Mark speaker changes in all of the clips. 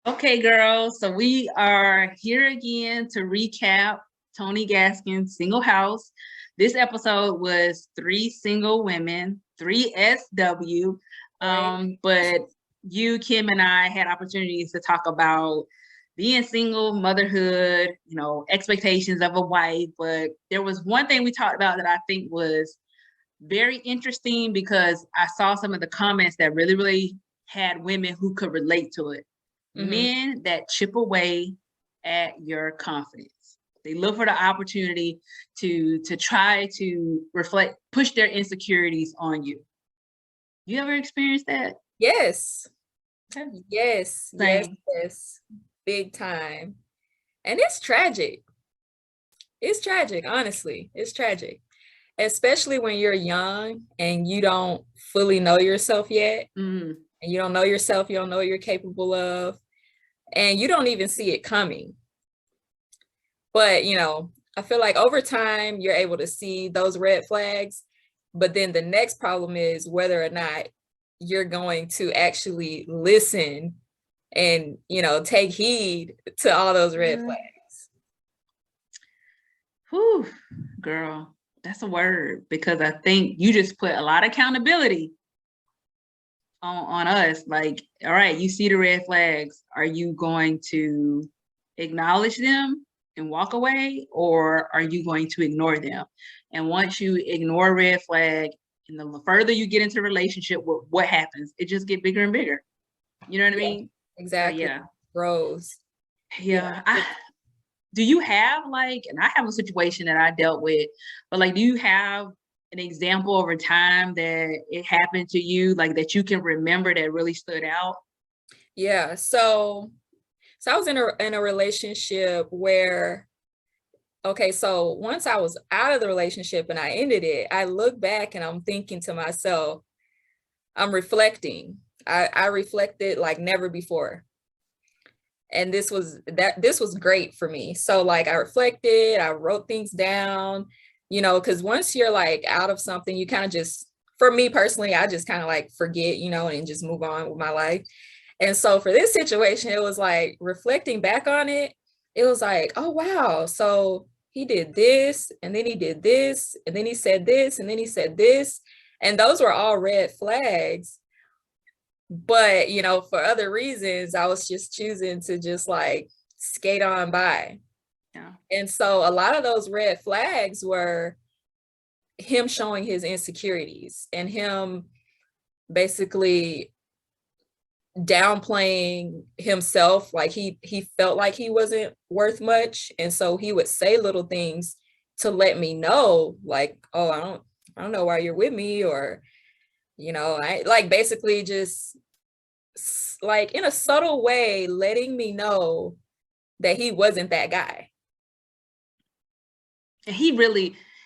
Speaker 1: Okay, girls. So we are here again to recap Tony Gaskins' Single House. This episode was three single women, three SW.
Speaker 2: Right.
Speaker 1: But you, Kim, and I had opportunities to talk about being single, motherhood, expectations of a wife. But there was one thing we talked about that I think was very interesting because I saw some of the comments that really, really had women who could relate to it.
Speaker 2: Mm-hmm.
Speaker 1: Men that chip away at your confidence. They look for the opportunity to try to push their insecurities on you. You ever experienced that?
Speaker 2: Yes.
Speaker 1: Okay.
Speaker 2: Yes. Yes.
Speaker 1: Same.
Speaker 2: Yes. Big time. And it's tragic. It's tragic, honestly. It's tragic. Especially when you're young and you don't fully know yourself yet.
Speaker 1: Mm.
Speaker 2: And you don't know yourself, you don't know what you're capable of, and you don't even see it coming. But, I feel like over time you're able to see those red flags. But then the next problem is whether or not you're going to actually listen and, take heed to all those red flags.
Speaker 1: Whew, girl, that's a word because I think you just put a lot of accountability on us. Like, all right, you see the red flags. Are you going to acknowledge them and walk away, or are you going to ignore them? And once you ignore red flag, and the further you get into the relationship, what happens? It just get bigger and bigger. You know what I mean?
Speaker 2: Exactly.
Speaker 1: Yeah.
Speaker 2: Grows.
Speaker 1: Yeah. Do you have and I have a situation that I dealt with, but do you have an example over time that it happened to you, that you can remember that really stood out?
Speaker 2: Yeah. So I was in a relationship where, okay, so once I was out of the relationship and I ended it, I look back and I'm thinking to myself, I'm reflecting. I reflected like never before. And this was great for me. So I reflected, I wrote things down, because once you're out of something, you kind of just, for me personally, I just kind of forget, and just move on with my life. And so for this situation, it was reflecting back on it. It was oh, wow. So he did this, and then he did this, and then he said this, and then he said this. And those were all red flags. But, for other reasons, I was just choosing to just skate on by.
Speaker 1: Yeah.
Speaker 2: And so a lot of those red flags were him showing his insecurities and him basically downplaying himself. He felt like he wasn't worth much. And so he would say little things to let me know, oh, I don't know why you're with me, or, I basically just in a subtle way, letting me know that he wasn't that guy.
Speaker 1: And he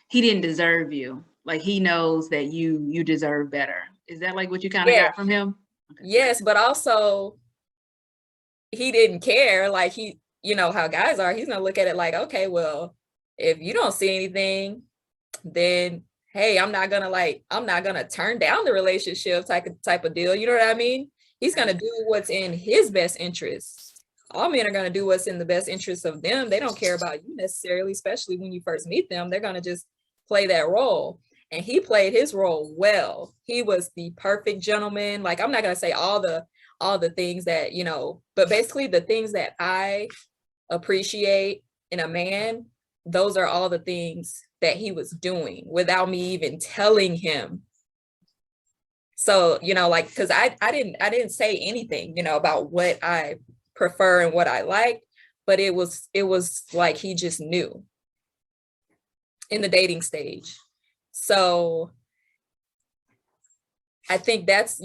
Speaker 1: didn't deserve you. He knows that you deserve better. Is that what you kind of got from him?
Speaker 2: Okay. Yes, but also he didn't care. He, how guys are, he's gonna look at it okay, well, if you don't see anything, then hey, I'm not gonna turn down the relationship type of deal. You know what I mean? He's going to do what's in his best interest. All men are going to do what's in the best interest of them. They don't care about you necessarily, especially when you first meet them. They're going to just play that role. And he played his role well. He was the perfect gentleman. I'm not going to say all the things that, but basically the things that I appreciate in a man, those are all the things that he was doing without me even telling him. So, because I didn't say anything, about what I prefer and what I like, but it was he just knew in the dating stage. So I think that's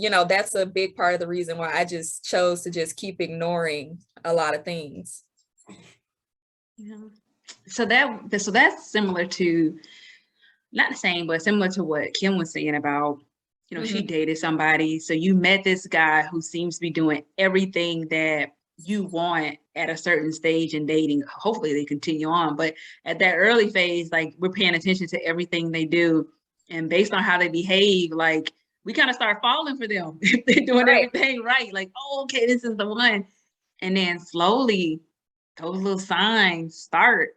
Speaker 2: a big part of the reason why I just chose to just keep ignoring a lot of things.
Speaker 1: Yeah. So that's similar to, not the same, but similar to what Kim was saying about, she dated somebody. So you met this guy who seems to be doing everything that you want at a certain stage in dating. Hopefully they continue on. But at that early phase, we're paying attention to everything they do. And based on how they behave, we kind of start falling for them if they're doing everything right. Oh, okay, this is the one. And then slowly those little signs start,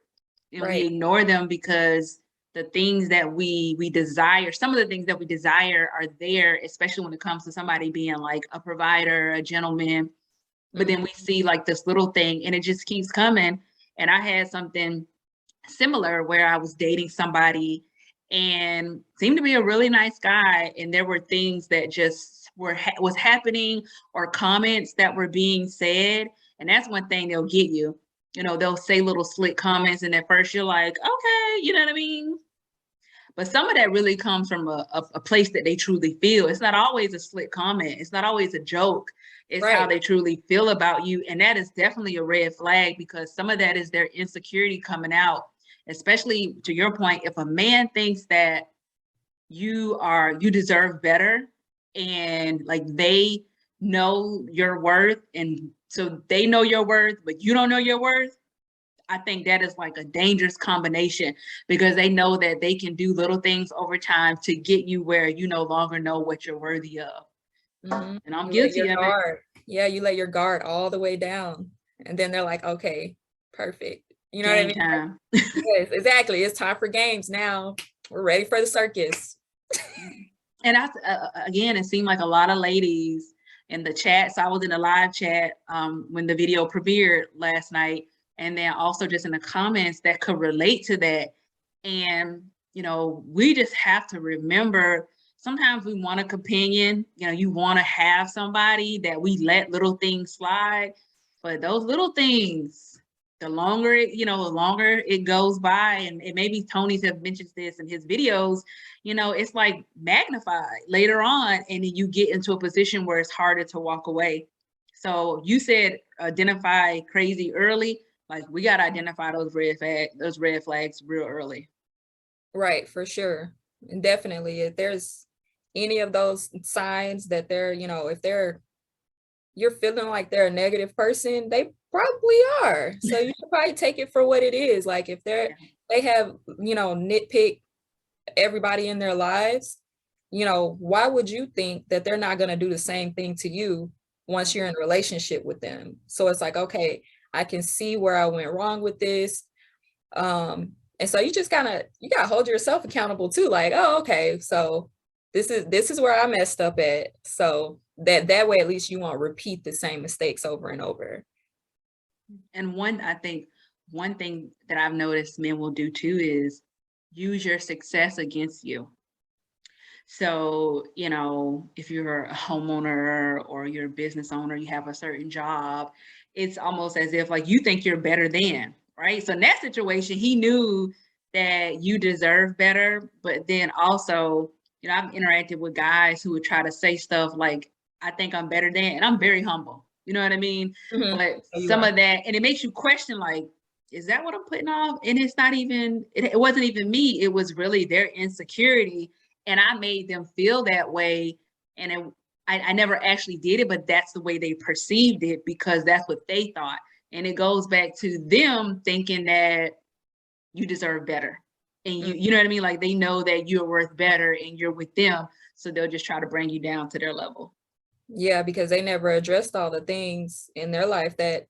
Speaker 1: and we
Speaker 2: Right.
Speaker 1: ignore them because the things that we desire, some of the things that we desire are there, especially when it comes to somebody being like a provider, a gentleman. But
Speaker 2: Mhm.
Speaker 1: then we see like this little thing and it just keeps coming. And I had something similar where I was dating somebody and seemed to be a really nice guy, and there were things that just was happening, or comments that were being said, and that's one thing they'll get you. You know, they'll say little slick comments, and at first you're like, okay, you know what I mean? But some of that really comes from a place that they truly feel. It's not always a slick comment. It's not always a joke. It's how
Speaker 2: Right.
Speaker 1: they truly feel about you. And that is definitely a red flag, because some of that is their insecurity coming out. Especially to your point, if a man thinks that you deserve better, and like they know your worth, and so they know your worth, but you don't know your worth, I think that is like a dangerous combination, because they know that they can do little things over time to get you where you no longer know what you're worthy of.
Speaker 2: Mhm.
Speaker 1: And I'm
Speaker 2: You let your
Speaker 1: guilty of it.
Speaker 2: guard yeah, you let your guard all the way down, and then they're like, "Okay, perfect." You know what I
Speaker 1: Game
Speaker 2: mean?
Speaker 1: time.
Speaker 2: Yes, exactly, it's time for games now. We're ready for the circus.
Speaker 1: And again, it seemed like a lot of ladies in the chat. So I was in a live chat when the video premiered last night, and then also just in the comments that could relate to that. And we just have to remember, sometimes we want a companion. You want to have somebody that we let little things slide, but those little things, the longer it goes by, and maybe Tony's have mentioned this in his videos, it's like magnified later on, and then you get into a position where it's harder to walk away. So you said identify crazy early. Like, we got to identify those red flags real early.
Speaker 2: Right, for sure. And definitely, if there's any of those signs that they're, if you're feeling like they're a negative person, they probably are. So you should probably take it for what it is. Like if
Speaker 1: Yeah.
Speaker 2: they have, nitpick everybody in their lives, why would you think that they're not going to do the same thing to you once you're in a relationship with them? So it's like, okay, I can see where I went wrong with this. And so you gotta hold yourself accountable too. Like, oh, okay, so this is where I messed up at. So that way at least you won't repeat the same mistakes over and over.
Speaker 1: And I think one thing that I've noticed men will do too is use your success against you. So, if you're a homeowner or you're a business owner, you have a certain job, it's almost as if like you think you're better than, right? So in that situation, he knew that you deserve better, but then also, I've interacted with guys who would try to say stuff like, I think I'm better than, and I'm very humble. You know what I mean?
Speaker 2: Mhm.
Speaker 1: But
Speaker 2: So you
Speaker 1: some
Speaker 2: are.
Speaker 1: of that, and it makes you question, like, is that what I'm putting off? And it's not even, it wasn't even me. It was really their insecurity, and I made them feel that way. And I never actually did it, but that's the way they perceived it, because that's what they thought. And it goes back to them thinking that you deserve better. And
Speaker 2: Mm.
Speaker 1: you know what I mean? Like, they know that you're worth better and you're with them. So they'll just try to bring you down to their level.
Speaker 2: Yeah, because they never addressed all the things in their life that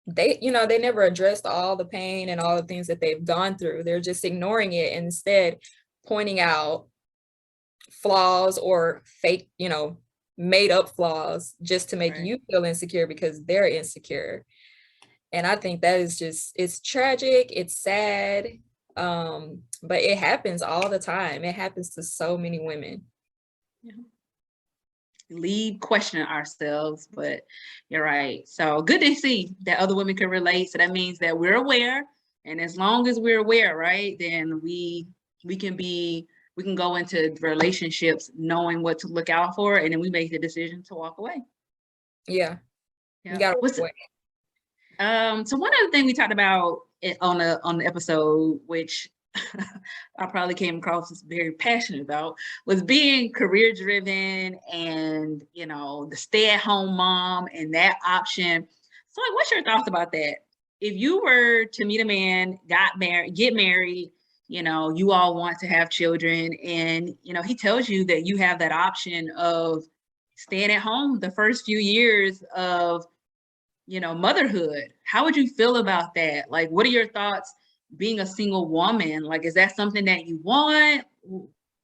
Speaker 2: they never addressed all the pain and all the things that they've gone through. They're just ignoring it and instead pointing out flaws or fake, made up flaws just to make
Speaker 1: Right.
Speaker 2: you feel insecure because they're insecure. And I think that is it's tragic, it's sad. But it happens all the time. It happens to so many women.
Speaker 1: Yeah. Leave questioning ourselves, but you're right. So good to see that other women can relate. So that means that we're aware. And as long as we're aware, right, then we can go into relationships knowing what to look out for, and then we make the decision to walk away.
Speaker 2: Yeah. You
Speaker 1: Yeah.
Speaker 2: gotta
Speaker 1: What's
Speaker 2: wait.
Speaker 1: So one other thing we talked about on the episode, which I probably came across as very passionate about, was being career driven, and the stay at home mom and that option. So like, what's your thoughts about that? If you were to meet a man, get married, you all want to have children, and he tells you that you have that option of staying at home the first few years of motherhood. How would you feel about that? Like, what are your thoughts being a single woman? Like, is that something that you want?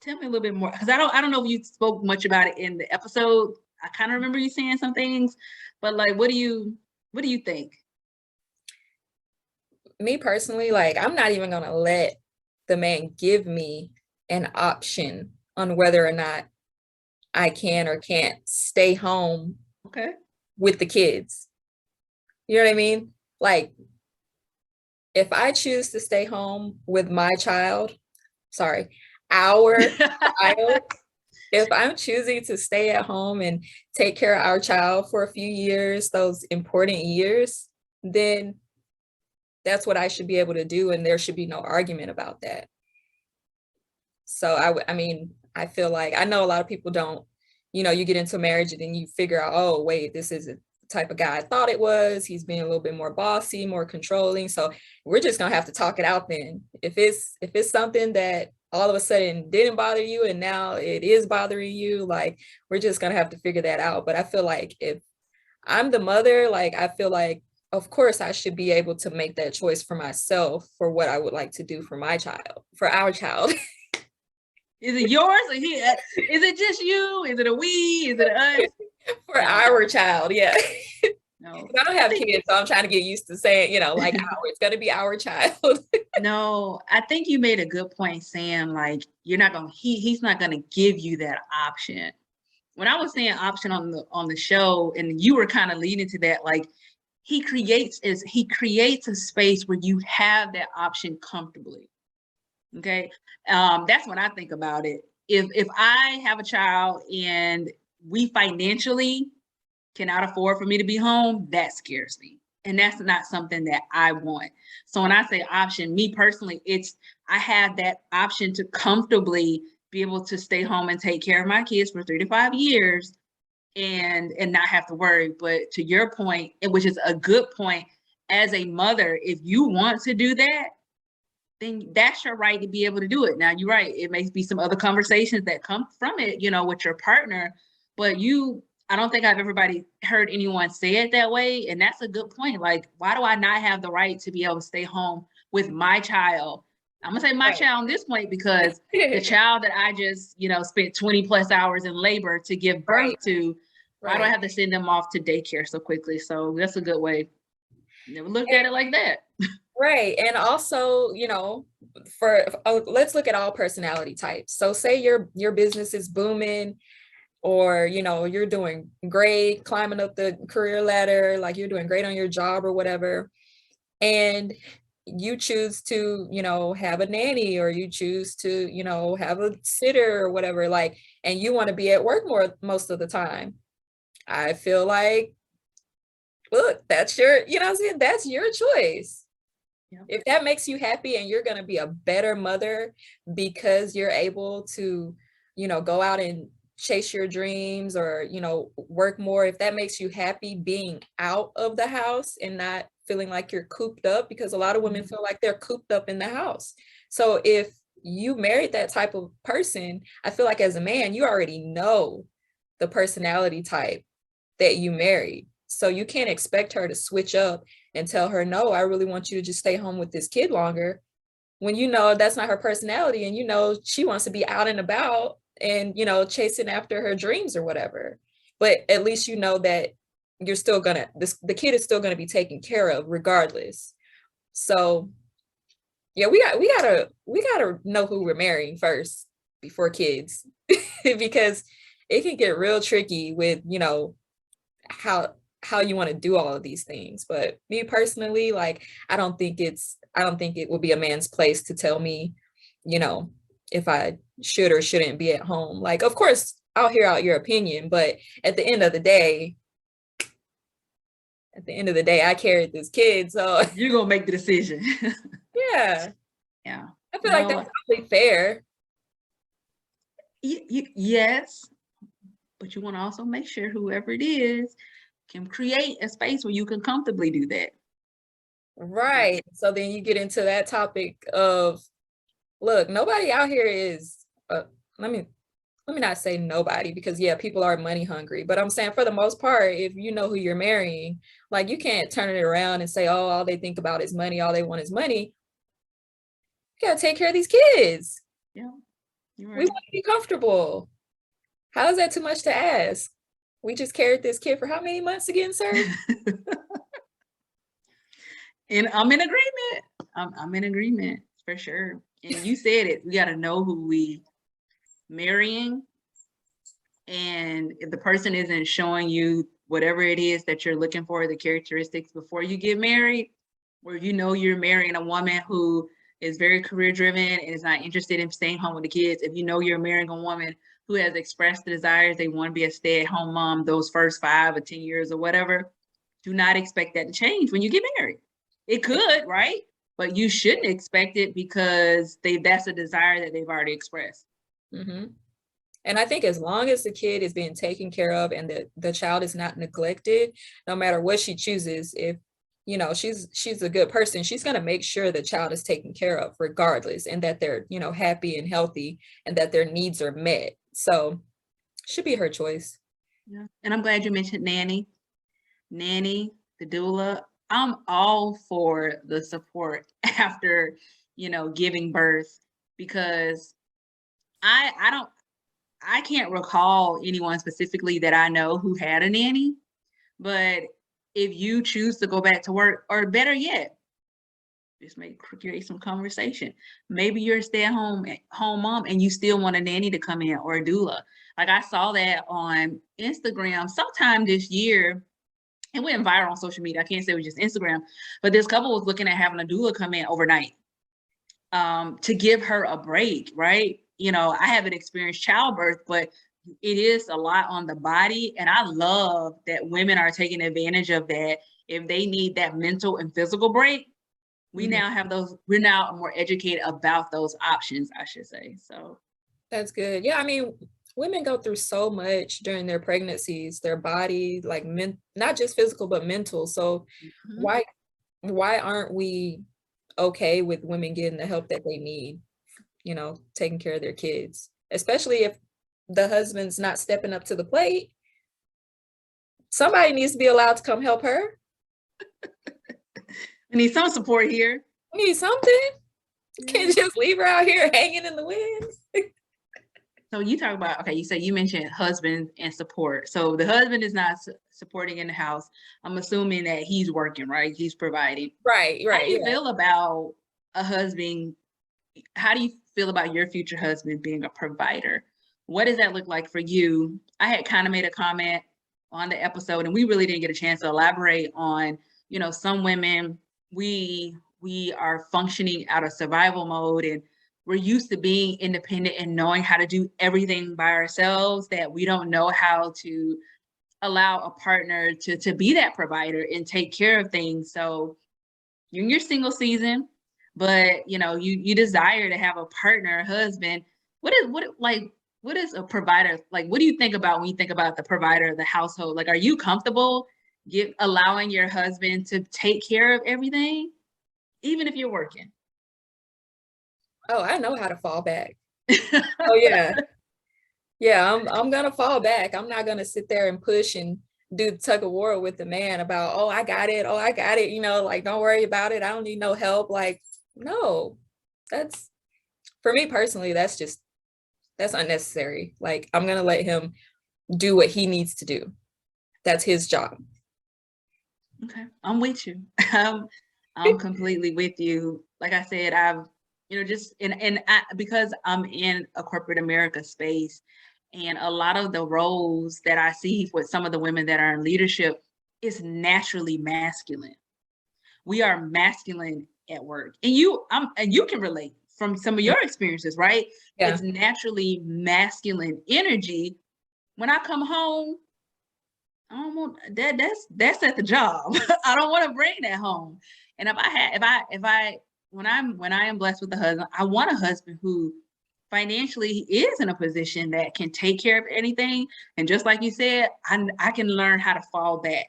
Speaker 1: Tell me a little bit more, because I don't know if you spoke much about it in the episode. I kind of remember you saying some things, but like, what do you think?
Speaker 2: Me personally, like, I'm not even gonna let the man give me an option on whether or not I can or can't stay home
Speaker 1: Okay.
Speaker 2: with the kids. You know what I mean? Like, if I choose to stay home with my child, sorry, our child, if I'm choosing to stay at home and take care of our child for a few years, those important years, then that's what I should be able to do. And there should be no argument about that. So I mean, I feel like, I know a lot of people don't, you get into marriage and then you figure out, oh, wait, this isn't the type of guy I thought it was. He's being a little bit more bossy, more controlling. So we're just gonna have to talk it out then. If it's something that all of a sudden didn't bother you and now it is bothering you, like, we're just gonna have to figure that out. But I feel like if I'm the mother, like, I feel like, of course, I should be able to make that choice for myself for what I would like to do for my child, for our child.
Speaker 1: Is it yours or he? Is it just you? Is it a we? Is it us?
Speaker 2: For
Speaker 1: No.
Speaker 2: our child, yeah.
Speaker 1: No,
Speaker 2: I don't have kids, so I'm trying to get used to saying, like, it's gonna be our child.
Speaker 1: No, I think you made a good point saying like he's not gonna give you that option. When I was saying option on the show, and you were kind of leading to that, like he creates a space where you have that option comfortably. Okay. That's when I think about it. If I have a child and we financially cannot afford for me to be home, that scares me. And that's not something that I want. So when I say option, me personally, I have that option to comfortably be able to stay home and take care of my kids for 3 to 5 years and not have to worry. But to your point, which is a good point, as a mother, if you want to do that, then that's your right to be able to do it. Now, you're right. It may be some other conversations that come from it, with your partner, but I don't think I've heard anyone say it that way. And that's a good point. Like, why do I not have the right to be able to stay home with my child? I'm gonna say my
Speaker 2: Right.
Speaker 1: child on this point, because the child that I just, spent 20 plus hours in labor to give birth
Speaker 2: Right.
Speaker 1: to, why do I have to send them off to daycare so quickly? So that's a good way. Never looked at it like that.
Speaker 2: Right. And also, let's look at all personality types. So say your business is booming, or you're doing great, climbing up the career ladder, like you're doing great on your job or whatever, and you choose to have a nanny, or you choose to have a sitter or whatever, like, and you want to be at work most of the time. I feel like, look, that's your, what I'm saying, that's your choice.
Speaker 1: Yeah.
Speaker 2: If that makes you happy and you're going to be a better mother because you're able to go out and chase your dreams, or work more, if that makes you happy being out of the house and not feeling like you're cooped up, because a lot of women feel like they're cooped up in the house. So if you married that type of person, I feel like as a man, you already know the personality type that you married. So you can't expect her to switch up and tell her, no, I really want you to just stay home with this kid longer, when that's not her personality, and she wants to be out and about and chasing after her dreams or whatever. But at least that you're still gonna, the kid is still gonna be taken care of regardless. So yeah, we gotta know who we're marrying first before kids, because it can get real tricky with how you want to do all of these things. But me personally, like, I don't think it will be a man's place to tell me, if I should or shouldn't be at home. Like, of course, I'll hear out your opinion, but at the end of the day, I carried this kid, so
Speaker 1: You're gonna make the decision.
Speaker 2: yeah,
Speaker 1: Yeah.
Speaker 2: I feel like that's probably fair.
Speaker 1: Yes, but you want to also make sure whoever it is can create a space where you can comfortably do that.
Speaker 2: Right. So then you get into that topic of, look, nobody out here is, let me let me not say nobody, because yeah, people are money hungry, but I'm saying for the most part, if you know who you're marrying, like you can't turn it around and say, oh, all they think about is money, all they want is money. You gotta take care of these kids.
Speaker 1: Yeah, you're
Speaker 2: We
Speaker 1: right.
Speaker 2: want to be comfortable. How is that too much to ask? We just carried this kid for how many months again, sir?
Speaker 1: And I'm in agreement. I'm in agreement for sure. And you said it. We got to know who we marrying. And if the person isn't showing you whatever it is that you're looking for, the characteristics before you get married, where you know you're marrying a woman who is very career driven and is not interested in staying home with the kids, if you know you're marrying a woman who has expressed the desires they want to be a stay-at-home mom those first 5 or 10 years or whatever, do not expect that to change when you get married. It could, right? But you shouldn't expect it because that's a desire that they've already expressed.
Speaker 2: Mm-hmm. And I think as long as the kid is being taken care of and the child is not neglected, no matter what she chooses, if you know she's a good person, she's going to make sure the child is taken care of regardless, and that they're, you know, happy and healthy and that their needs are met. So should be her choice.
Speaker 1: Yeah. And I'm glad you mentioned nanny, the doula. I'm all for the support after, giving birth, because I can't recall anyone specifically that I know who had a nanny. But if you choose to go back to work, or better yet, just create some conversation. Maybe you're a stay-at-home mom and you still want a nanny to come in, or a doula. Like I saw that on Instagram sometime this year. It went viral on social media. I can't say it was just Instagram, but this couple was looking at having a doula come in overnight, to give her a break, right? I haven't experienced childbirth, but it is a lot on the body. And I love that women are taking advantage of that. If they need that mental and physical break, we now have those, we're now more educated about those options, I should say. So
Speaker 2: That's good. Yeah, I mean, women go through so much during their pregnancies, their body, like not just physical, but mental. So
Speaker 1: mhm.
Speaker 2: why aren't we okay with women getting the help that they need, you know, taking care of their kids, especially if the husband's not stepping up to the plate? Somebody needs to be allowed to come help her.
Speaker 1: We need some support here.
Speaker 2: We need something. Can't just leave her out here hanging in the wind.
Speaker 1: So you talk about, okay, you mentioned husband and support. So the husband is not supporting in the house. I'm assuming that he's working, right? He's providing.
Speaker 2: Right,
Speaker 1: How do you
Speaker 2: yeah.
Speaker 1: feel about a husband? How do you feel about your future husband being a provider? What does that look like for you? I had kind of made a comment on the episode, and we really didn't get a chance to elaborate on, some women, we are functioning out of survival mode, and we're used to being independent and knowing how to do everything by ourselves, that we don't know how to allow a partner to be that provider and take care of things. So you're in your single season, but you desire to have a partner, a husband. What is a provider like? What do you think about when you think about the provider of the household? Like, are you comfortable allowing your husband to take care of everything, even if you're working?
Speaker 2: Oh, I know how to fall back. Oh yeah. Yeah, I'm gonna fall back. I'm not gonna sit there and push and do the tug of war with the man about, oh, I got it. Oh, I got it. You know, like, don't worry about it. I don't need no help. Like, no, that's, for me personally, that's unnecessary. Like, I'm gonna let him do what he needs to do. That's his job.
Speaker 1: Okay, I'm with you. I'm completely with you. Like I said, I've, just because I'm in a corporate America space, and a lot of the roles that I see with some of the women that are in leadership is naturally masculine. We are masculine at work, and you can relate from some of your experiences, right?
Speaker 2: Yeah.
Speaker 1: It's naturally masculine energy. When I come home, I don't want that. That's at the job. I don't want to bring that home. And when I am blessed with a husband, I want a husband who financially is in a position that can take care of anything. And just like you said, I can learn how to fall back.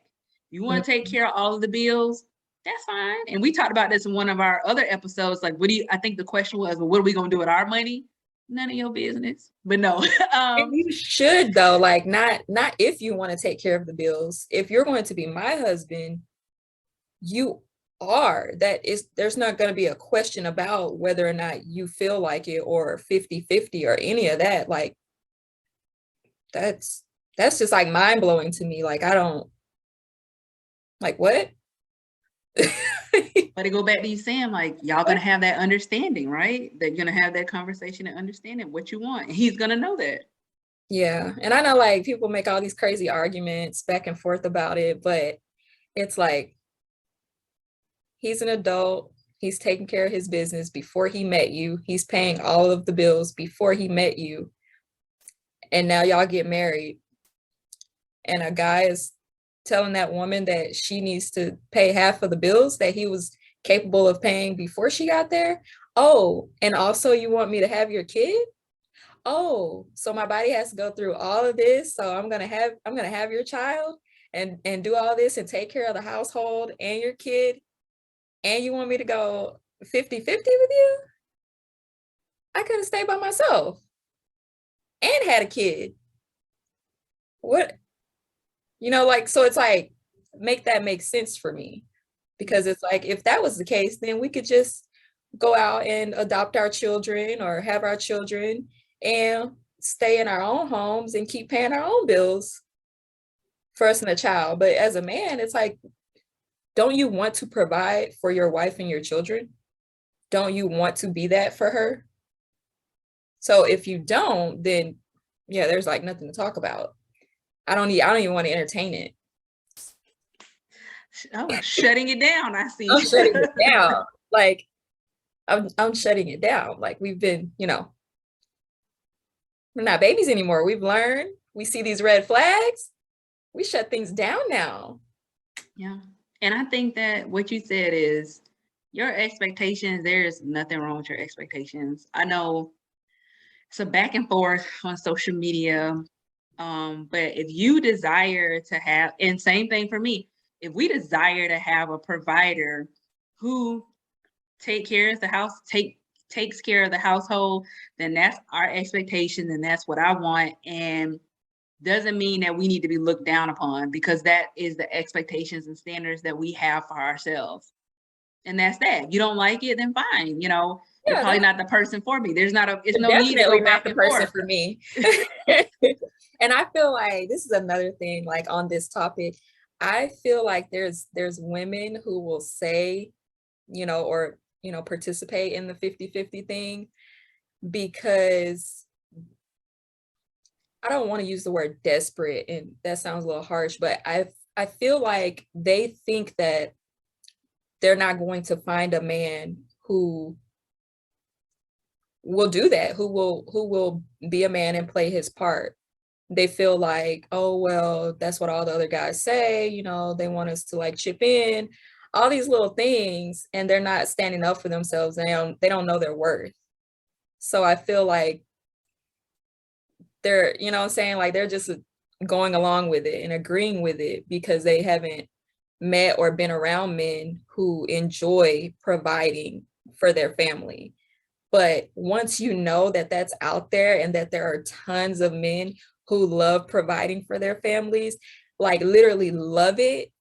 Speaker 1: You want to take
Speaker 2: Mhm.
Speaker 1: care of all of the bills, that's fine. And we talked about this in one of our other episodes. Like, I think the question was, well, what are we going to do with our money? none of your business. But no.
Speaker 2: And you should though, like not if you want to take care of the bills. If you're going to be my husband, you are. That is, there's not going to be a question about whether or not you feel like it or 50-50 or any of that. Like that's just like mind-blowing to me. Like I don't, like what?
Speaker 1: But to go back to you saying, like, y'all gonna have that understanding, right? They're gonna have that conversation and understanding what you want. And he's gonna know that.
Speaker 2: Yeah. And I know like people make all these crazy arguments back and forth about it, but it's like he's an adult. He's taking care of his business before he met you. He's paying all of the bills before he met you. And now y'all get married. And a guy is telling that woman that she needs to pay half of the bills that he was capable of paying before she got there. Oh, and also you want me to have your kid? Oh, so my body has to go through all of this. So I'm gonna have your child and do all this and take care of the household and your kid. And you want me to go 50-50 with you? I could have stayed by myself and had a kid. What, like, so it's like, make that make sense for me. Because it's like, if that was the case, then we could just go out and adopt our children or have our children and stay in our own homes and keep paying our own bills for us and a child. But as a man, it's like, don't you want to provide for your wife and your children? Don't you want to be that for her? So if you don't, then yeah, there's like nothing to talk about. I don't even want to entertain it.
Speaker 1: Oh, shutting it down, I see.
Speaker 2: I'm shutting it down. Like I'm shutting it down. Like we've been, we're not babies anymore. We've learned, we see these red flags, we shut things down now.
Speaker 1: Yeah. And I think that what you said is your expectations, there's nothing wrong with your expectations. I know it's a back and forth on social media. But if you desire to have, and same thing for me, if we desire to have a provider who takes care of the house, takes care of the household, then that's our expectation, and that's what I want. And doesn't mean that we need to be looked down upon, because that is the expectations and standards that we have for ourselves. And that's that. You don't like it, then fine. You're probably not the person for me. It's no need to go back
Speaker 2: not the
Speaker 1: and
Speaker 2: person
Speaker 1: forth.
Speaker 2: for me. And I feel like this is another thing, like on this topic, I feel like there's women who will say, or, participate in the 50-50 thing because I don't want to use the word desperate, and that sounds a little harsh, but I feel like they think that they're not going to find a man who will do that, who will be a man and play his part. They feel like, oh, well, that's what all the other guys say, they want us to like chip in, all these little things, and they're not standing up for themselves. They don't know their worth. So I feel like they're, what I'm saying, like they're just going along with it and agreeing with it because they haven't met or been around men who enjoy providing for their family. But once you know that that's out there and that there are tons of men who love providing for their families, like literally love it,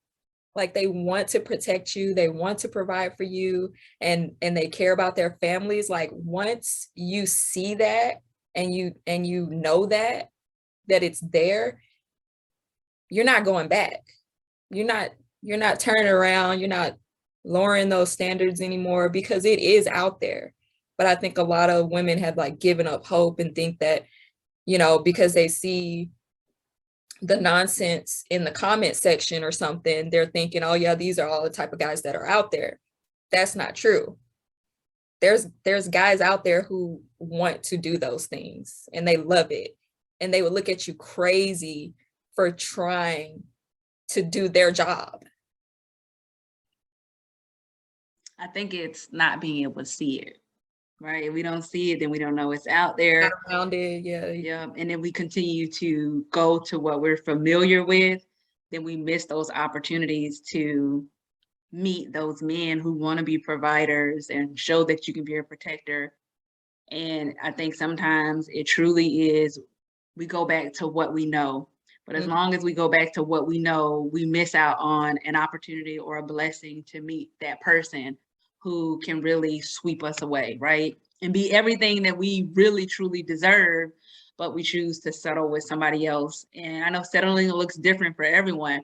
Speaker 2: like they want to protect you, they want to provide for you, and they care about their families. Like once you see that and you know that it's there, you're not going back. You're not turning around, you're not lowering those standards anymore because it is out there. But I think a lot of women have like given up hope and think that, because they see the nonsense in the comment section or something, they're thinking, oh yeah, these are all the type of guys that are out there. That's not true. There's guys out there who want to do those things and they love it. And they would look at you crazy for trying to do their job.
Speaker 1: I think it's not being able to see it, right? If we don't see it, then we don't know it's out there.
Speaker 2: Not around it, yeah.
Speaker 1: Yeah, and then we continue to go to what we're familiar with, then we miss those opportunities to meet those men who want to be providers and show that you can be a protector. And I think sometimes it truly is, we go back to what we know. But as long as we go back to what we know, we miss out on an opportunity or a blessing to meet that person who can really sweep us away, right? And be everything that we really truly deserve, but we choose to settle with somebody else. And I know settling looks different for everyone,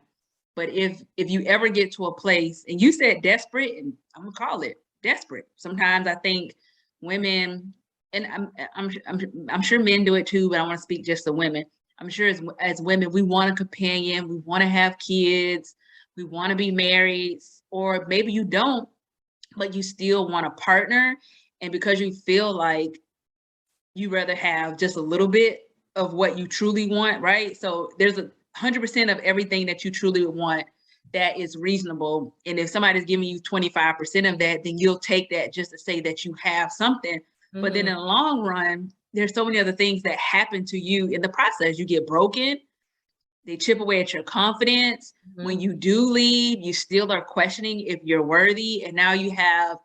Speaker 1: but if you ever get to a place, and you said desperate, and I'm gonna call it desperate. Sometimes I think women, and I'm sure men do it too, but I want to speak just to women. I'm sure as women, we want a companion, we want to have kids, we want to be married, or maybe you don't, but you still want a partner. And because you feel like you rather have just a little bit of what you truly want, right? So there's 100% of everything that you truly want that is reasonable. And if somebody's giving you 25% of that, then you'll take that just to say that you have something. But then in the long run, there's so many other things that happen to you in the process. You get broken, they chip away at your confidence. When you do leave, you still are questioning if you're worthy. And now you have,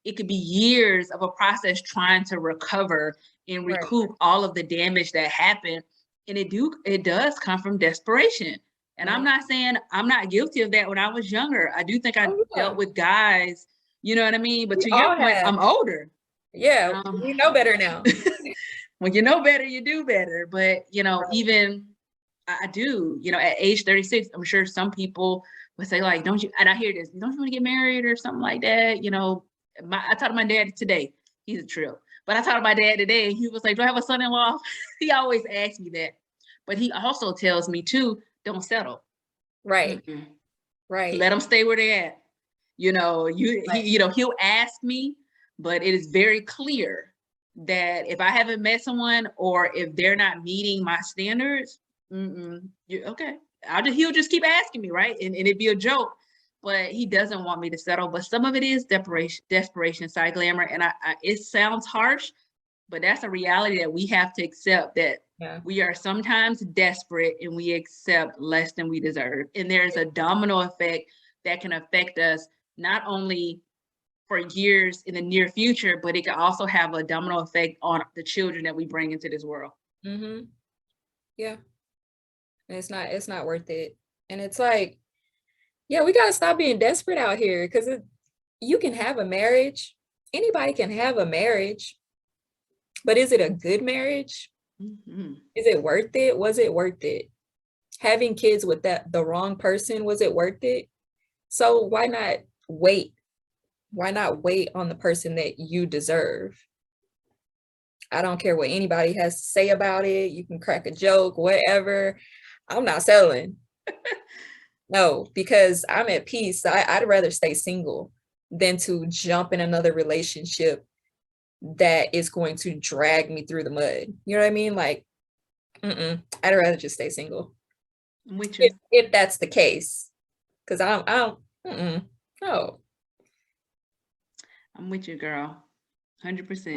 Speaker 1: it could be years of a process trying to recover and recoup all of the damage that happened. And it does come from desperation. And I'm not saying I'm not guilty of that when I was younger. I do think I dealt with guys, you know what I mean? But to your point, I'm older.
Speaker 2: Yeah, we know better now.
Speaker 1: When you know better, you do better. But, you know, even I do, you know, at age 36, I'm sure some people would say, like, don't you, and I hear this, don't you want to get married or something like that? You know, I talked to my dad today. He's a trip. But I talked to my dad today, and he was like, do I have a son-in-law? He always asks me that. But he also tells me too, don't settle.
Speaker 2: Right. Right.
Speaker 1: Let them stay where they're at. You know, he'll ask me, but it is very clear that if I haven't met someone or if they're not meeting my standards, okay. He'll just keep asking me, right? And it'd be a joke, but he doesn't want me to settle. But some of it is desperation, SiGlamor. And it sounds harsh, but that's a reality that we have to accept, that we are sometimes desperate and we accept less than we deserve. And there's a domino effect that can affect us not only for years in the near future, but it can also have a domino effect on the children that we bring into this world.
Speaker 2: Yeah. And it's not worth it. And it's like, yeah, we gotta stop being desperate out here, because you can have a marriage. Anybody can have a marriage, but is it a good marriage? Is it worth it? Was it worth it? Having kids with the wrong person, was it worth it? So why not wait? Why not wait on the person that you deserve? I don't care what anybody has to say about it. You can crack a joke, whatever. I'm not settling. No, because I'm at peace. I'd rather stay single than to jump in another relationship that is going to drag me through the mud. You know what I mean? Like, I'd rather just stay single.
Speaker 1: I'm with you.
Speaker 2: If that's the case, because no.
Speaker 1: I'm with you, girl. 100%.